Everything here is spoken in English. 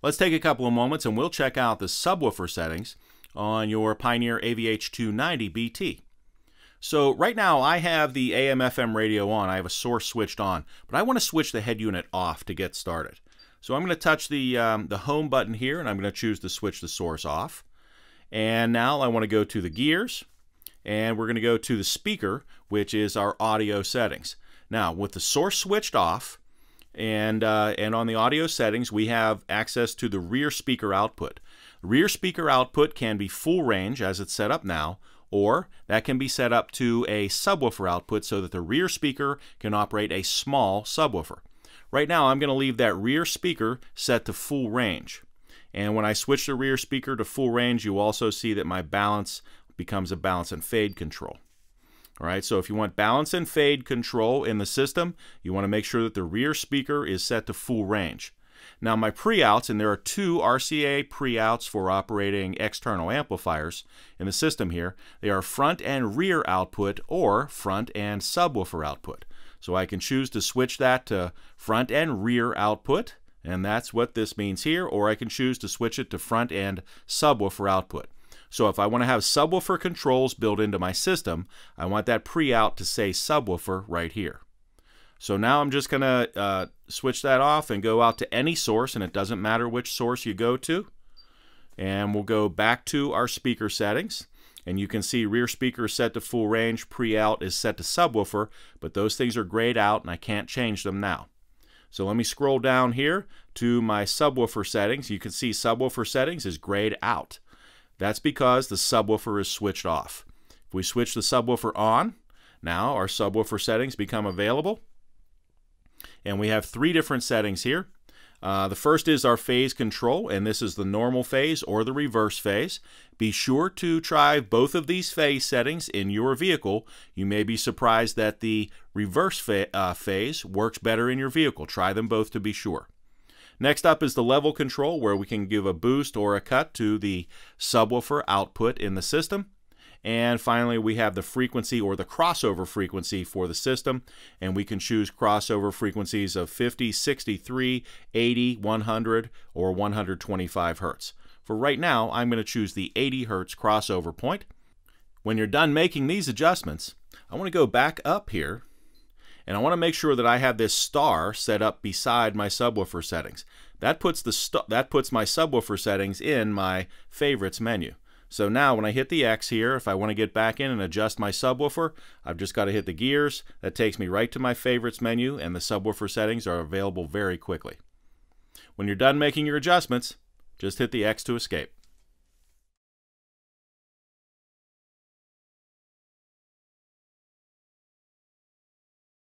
Let's take a couple of moments and we'll check out the subwoofer settings on your Pioneer AVH-290BT. So right now I have the AM/FM radio on. I have a source switched on, but I want to switch the head unit off to get started. So I'm going to touch the home button here, and I'm going to choose to switch the source off. And now I want to go to the gears, and we're going to go to the speaker, which is our audio settings. Now with the source switched off, and on the audio settings, we have access to the rear speaker output. Rear speaker output can be full range as it's set up now, or that can be set up to a subwoofer output so that the rear speaker can operate a small subwoofer. Right now I'm going to leave that rear speaker set to full range. And when I switch the rear speaker to full range, you also see that my balance becomes a balance and fade control. Alright, so if you want balance and fade control in the system, you want to make sure that the rear speaker is set to full range. Now my pre-outs, and there are two RCA pre-outs for operating external amplifiers in the system here. They are front and rear output or front and subwoofer output. So I can choose to switch that to front and rear output, and that's what this means here, or I can choose to switch it to front and subwoofer output. So if I want to have subwoofer controls built into my system, I want that pre-out to say subwoofer right here. So now I'm just going to switch that off and go out to any source, and it doesn't matter which source you go to. And we'll go back to our speaker settings, and you can see rear speaker is set to full range, pre-out is set to subwoofer, but those things are grayed out and I can't change them now. So let me scroll down here to my subwoofer settings. You can see subwoofer settings is grayed out. That's because the subwoofer is switched off. If we switch the subwoofer on, now our subwoofer settings become available. And we have three different settings here. The first is our phase control, and this is the normal phase or the reverse phase. Be sure to try both of these phase settings in your vehicle. You may be surprised that the reverse phase works better in your vehicle. Try them both to be sure. Next up is the level control, where we can give a boost or a cut to the subwoofer output in the system. And finally, we have the frequency or the crossover frequency for the system, and we can choose crossover frequencies of 50, 63, 80, 100, or 125 hertz. For right now, I'm going to choose the 80 hertz crossover point. When you're done making these adjustments, I want to go back up here, and I want to make sure that I have this star set up beside my subwoofer settings. That puts my subwoofer settings in my favorites menu. So now when I hit the X here, if I want to get back in and adjust my subwoofer, I've just got to hit the gears. That takes me right to my favorites menu, and the subwoofer settings are available very quickly. When you're done making your adjustments, just hit the X to escape.